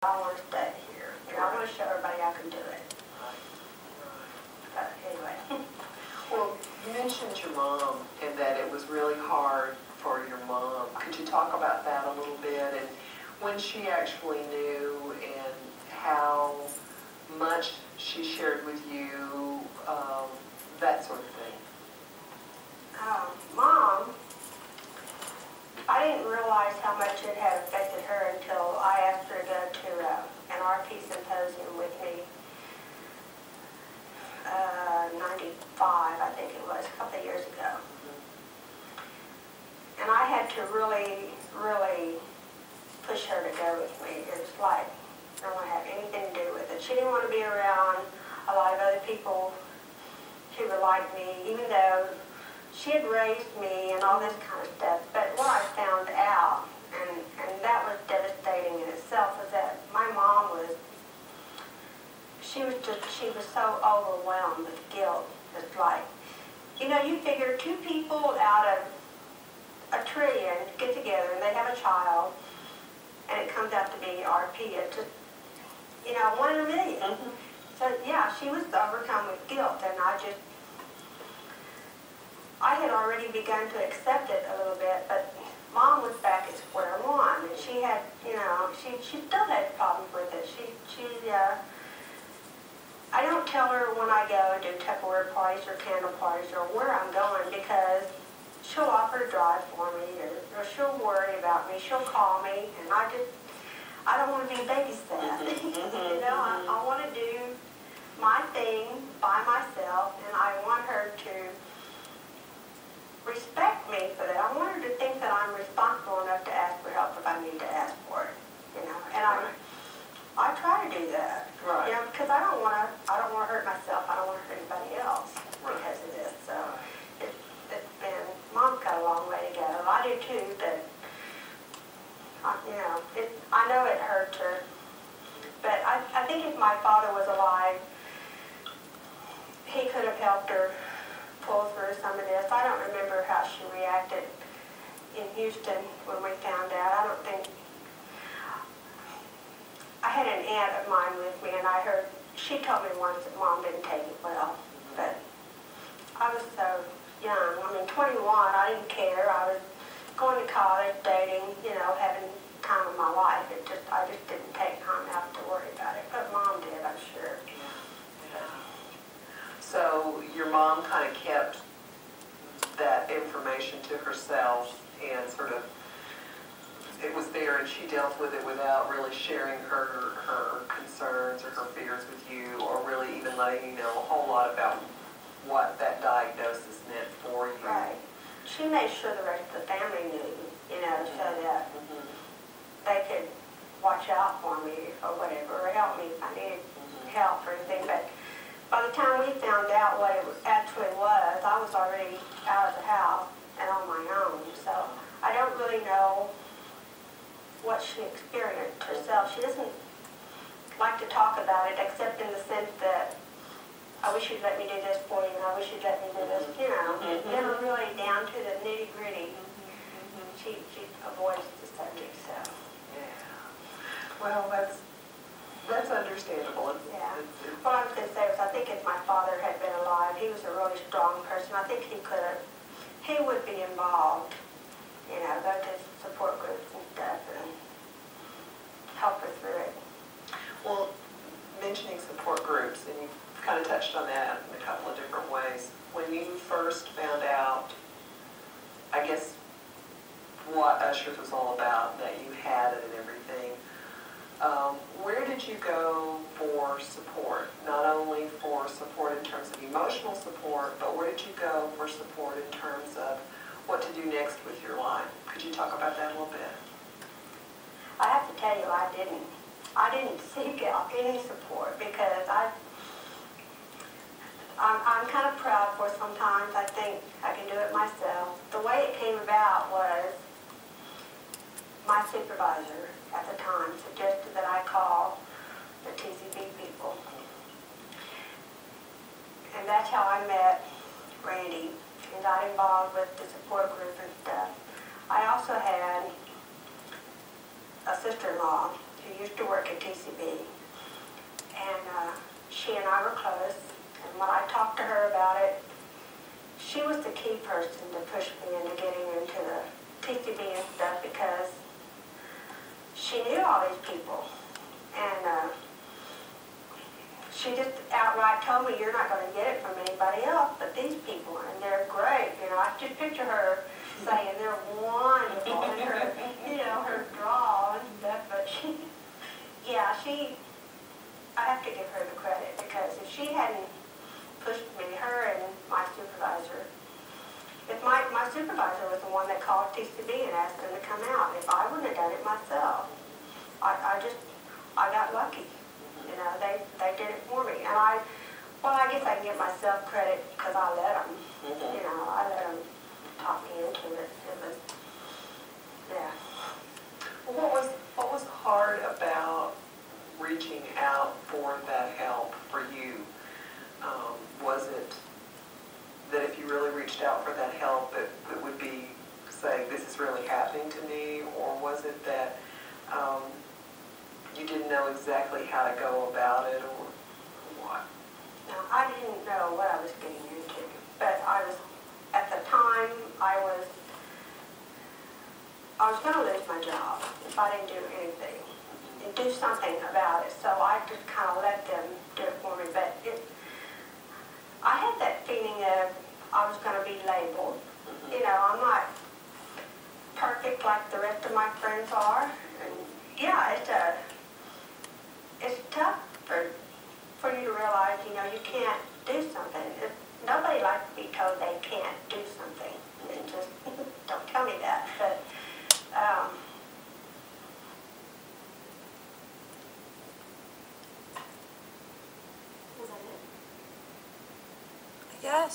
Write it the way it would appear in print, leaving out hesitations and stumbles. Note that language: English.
I want to stay here. You know, I want to show everybody I can do it. But anyway. Well, you mentioned your mom and that it was really hard for your mom. Could you talk about that a little bit and when she actually knew and how much she shared with you, that sort of thing? Mom, I didn't realize how much it had affected her until I asked her to go to an RP symposium with me. 95, I think it was, a couple of years ago. And I had to really, really push her to go with me. It was like, I don't want to have anything to do with it. She didn't want to be around a lot of other people who were like me, even though she had raised me and all this kind of stuff. But what I found out, and that was devastating in itself, was that my mom was, she was so overwhelmed with guilt. It's like, you know, you figure two people out of a trillion get together and they have a child, and it comes out to be RP. It's just, you know, 1 in a million. Mm-hmm. So yeah, she was overcome with guilt, and I had already begun to accept it a little bit, but Mom was back at square one, and she had, you know, she still had problems with it. I don't tell her when I go and do Tupperware parties or candle parties or where I'm going, because she'll offer to drive for me, or she'll worry about me. She'll call me, and I don't want to be babysat. You know, I want to do my thing by myself, and I want her to respect me for that. I want her to think that I'm responsible enough to ask for help if I need to ask for it. You know, and I try to do that. Right. You know, because I don't want to hurt myself. I don't want to hurt anybody else because of this. So it's been, Mom's got a long way to go. I do too, but you know, I know it hurts her. But I think if my father was alive, he could have helped her pull through some of this. I don't remember how she reacted in Houston when we found out. I don't think, I had an aunt of mine with me, and I heard, she told me once that Mom didn't take it well, but I was so young. I mean, 21, I didn't care. I was going to college, dating, you know, having time of my life. I just didn't take time out to worry about it, but Mom did, I'm sure. Yeah. So your mom kind of kept that information to herself and sort of, it was there and she dealt with it without really sharing her concerns or her fears with you, or really even letting you know a whole lot about what that diagnosis meant for you. Right. She made sure the rest of the family knew, you know, so that they could watch out for me or whatever, or help me if I needed help or anything. But by the time we found out what it actually was, I was already out of the house and on my own. So I don't really know what she experienced herself. She doesn't like to talk about it, except in the sense that, I wish you'd let me do this for you, and I wish you'd let me do this, you know. Never really down to the nitty-gritty. She avoids the subject, so. Yeah. Well, that's understandable. Yeah. What I was going to say was, I think if my father had been alive, he was a really strong person. I think he would be involved, you know, go to support groups and stuff and help her through it. Well, mentioning support groups, and you've kind of touched on that in a couple of different ways. When you first found out, I guess, what Usher's was all about, that you had it and everything, where did you go for support? Not only for support in terms of emotional support, but where did you go for support in terms of what to do next with your life? Could you talk about that a little bit? I have to tell you, I didn't seek out any support, because I'm kind of proud for sometimes. I think I can do it myself. The way it came about was my supervisor at the time suggested that I call the TCB people. And that's how I met Randy and got involved with the support group and stuff. I also had a sister-in-law who used used to work at TCB, and she and I were close, and when I talked to her about it, she was the key person to push me into getting into the TCB and stuff, because she knew all these people, and she just outright told me, you're not going to get it from anybody else but these people, and they're great. You know, I just picture her saying they're wonderful, and her, you know, her drawl and stuff, but I have to give her the credit, because if she hadn't pushed me, her and my supervisor, if my supervisor was the one that called TCB and asked them to come out, if I wouldn't have done it myself, I got lucky. You know, they did it for me. And I guess I can give myself credit because I let them. You know, I let them talk me into it. It was, yeah. Well, what was hard about reaching out for that help for you? Was it that if you really reached out for that help, it would be saying, this is really happening to me? Or was it that you didn't know exactly how to go about it, or what? No, I didn't know what I was getting into. But at the time, I was going to lose my job if I didn't do anything and do something about it. So I just kind of let them do it for me. But I had that feeling of I was going to be labeled. You know, I'm not perfect like the rest of my friends are. And yeah, it's tough for you to realize, you know, you can't do something. Nobody likes to be told they can't do something. And just don't tell me that. But was that it? Yes.